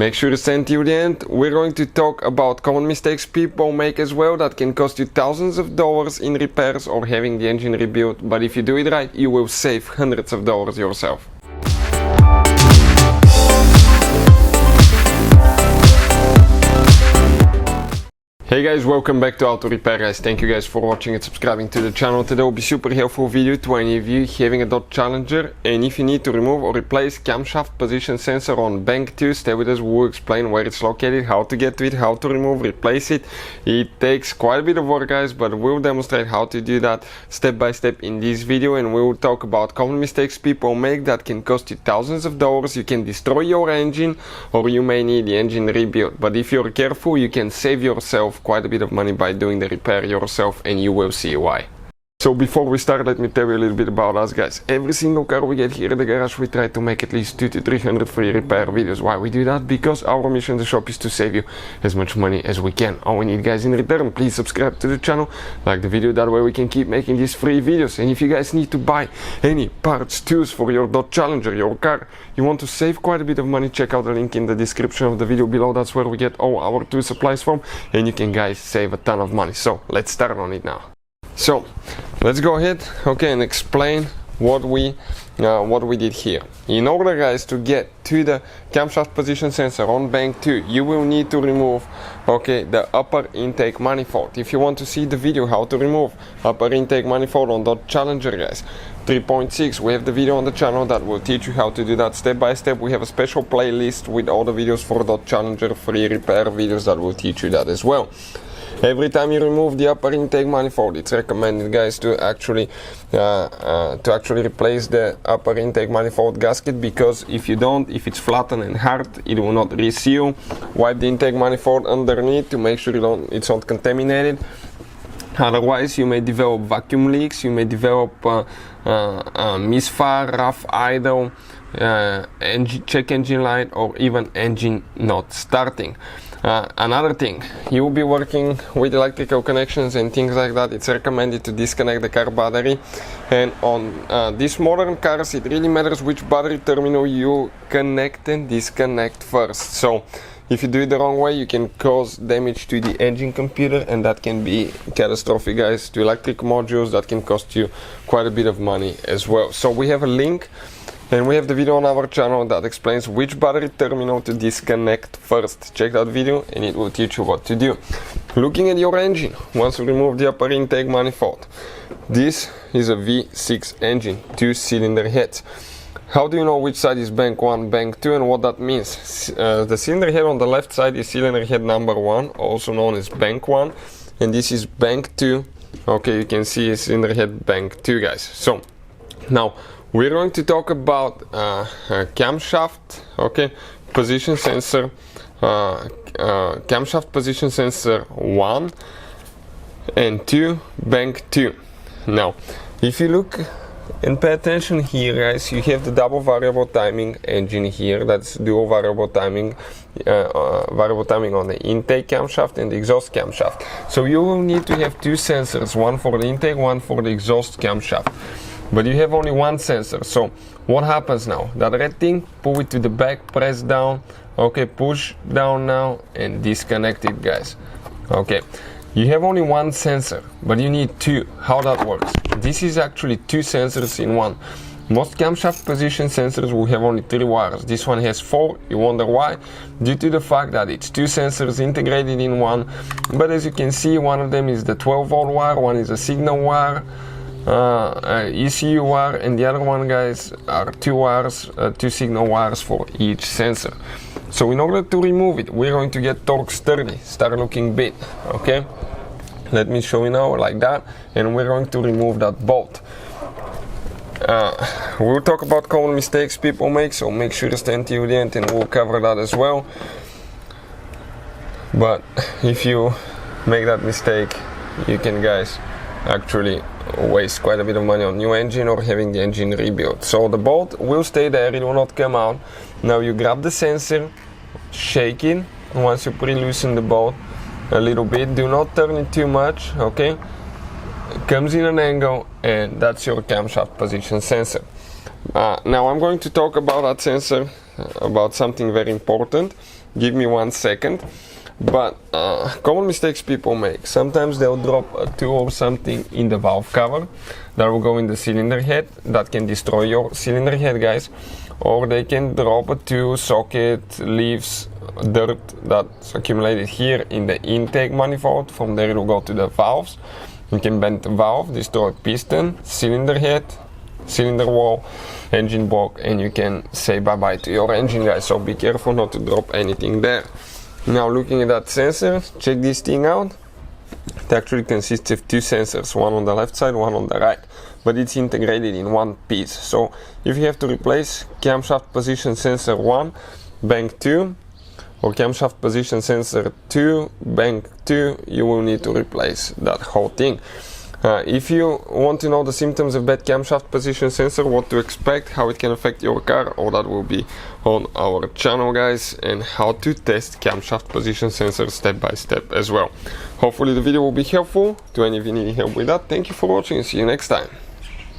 Make sure to stay until the end. We're going to talk about common mistakes people make as well that can cost you thousands of dollars in repairs or having the engine rebuilt, but if you do it right, you will save hundreds of dollars yourself. Hey guys, welcome back to Auto Repair guys. Thank you guys for watching and subscribing to the channel. Today will be super helpful video to any of you having a Dodge Challenger, and if you need to remove or replace camshaft position sensor on Bank 2, stay with us. We'll explain where it's located, how to get to it, how to remove, replace it. It takes quite a bit of work guys, but we'll demonstrate how to do that step by step in this video, and we will talk about common mistakes people make that can cost you thousands of dollars. You can destroy your engine or you may need the engine rebuilt, but if you're careful you can save yourself quite a bit of money by doing the repair yourself, and you will see why. So before we start, let me tell you a little bit about us guys. Every single car we get here at the garage, we try to make at least 200 to 300 free repair videos. Why we do that? Because our mission in the shop is to save you as much money as we can. All we need guys in return, please subscribe to the channel, like the video, that way we can keep making these free videos. And if you guys need to buy any parts, tools for your Dodge Challenger, your car, you want to save quite a bit of money, check out the link in the description of the video below. That's where we get all our tool supplies from, and you can guys save a ton of money. So let's start on it now. So let's go ahead, okay, and explain what we did here. In order guys to get to the camshaft position sensor on Bank 2, you will need to remove, okay, the upper intake manifold. If you want to see the video how to remove upper intake manifold on Dodge Challenger guys 3.6, we have the video on the channel that will teach you how to do that step by step. We have a special playlist with all the videos for Dodge Challenger free repair videos that will teach you that as well. Every time you remove the upper intake manifold, it's recommended guys to actually replace the upper intake manifold gasket, because if you don't, if it's flattened and hard, it will not reseal. Wipe the intake manifold underneath to make sure it's not contaminated. Otherwise you may develop vacuum leaks, you may develop misfire, rough idle, check engine light, or even engine not starting. Another thing, you will be working with electrical connections and things like that. It's recommended to disconnect the car battery, and on these modern cars it really matters which battery terminal you connect and disconnect first. So if you do it the wrong way, you can cause damage to the engine computer, and that can be catastrophic guys. To electric modules, that can cost you quite a bit of money as well. So we have a link and we have the video on our channel that explains which battery terminal to disconnect first. Check that video and it will teach you what to do. Looking at your engine, once you remove the upper intake manifold, this is a V6 engine, 2-cylinder heads. How do you know which side is Bank 1, Bank 2, and what that means? The cylinder head on the left side is cylinder head number 1, also known as Bank 1, and this is Bank 2. Okay, you can see cylinder head Bank 2 guys. So now we're going to talk about camshaft, okay, position sensor, camshaft position sensor 1 and 2, Bank 2. Now, if you look and pay attention here guys, you have the double variable timing engine here. That's dual variable timing on the intake camshaft and the exhaust camshaft. So you will need to have two sensors, one for the intake, one for the exhaust camshaft. But you have only one sensor. So what happens now? That red thing, pull it to the back, press down, okay, push down now and disconnect it guys. Okay, you have only one sensor, but you need two. How that works? This is actually two sensors in one. Most camshaft position sensors will have only 3 wires. This one has 4. You wonder why? Due to the fact that it's two sensors integrated in one. But as you can see, one of them is the 12-volt wire, one is a signal wire, ECU wire, and the other one guys are 2 wires, 2 signal wires for each sensor. So in order to remove it, we're going to get torque sturdy, start looking bit. Okay, let me show you now like that, and we're going to remove that bolt. We'll talk about common mistakes people make, so make sure to stay until the end and we'll cover that as well. But if you make that mistake, you can guys actually waste quite a bit of money on new engine or having the engine rebuilt. So the bolt will stay there, it will not come out. Now you grab the sensor, shake it, and once you pre-loosen the bolt a little bit, do not turn it too much, okay? It comes in an angle, and that's your camshaft position sensor. Now I'm going to talk about that sensor about something very important. Give me 1 second. But common mistakes people make. Sometimes they'll drop a tool or something in the valve cover that will go in the cylinder head. That can destroy your cylinder head, guys. Or they can drop a tool, socket, leaves, dirt that's accumulated here in the intake manifold. From there it will go to the valves. You can bend the valve, destroy piston, cylinder head, cylinder wall, engine block, and you can say bye-bye to your engine, guys. So be careful not to drop anything there. Now looking at that sensor, check this thing out. It actually consists of 2 sensors, one on the left side, one on the right, but it's integrated in one piece. So if you have to replace camshaft position sensor 1, bank 2, or camshaft position sensor 2, bank 2, you will need to replace that whole thing. If you want to know the symptoms of bad camshaft position sensor, what to expect, how it can affect your car, all that will be on our channel, guys, and how to test camshaft position sensor step by step as well. Hopefully the video will be helpful to any of you needing help with that. Thank you for watching and see you next time.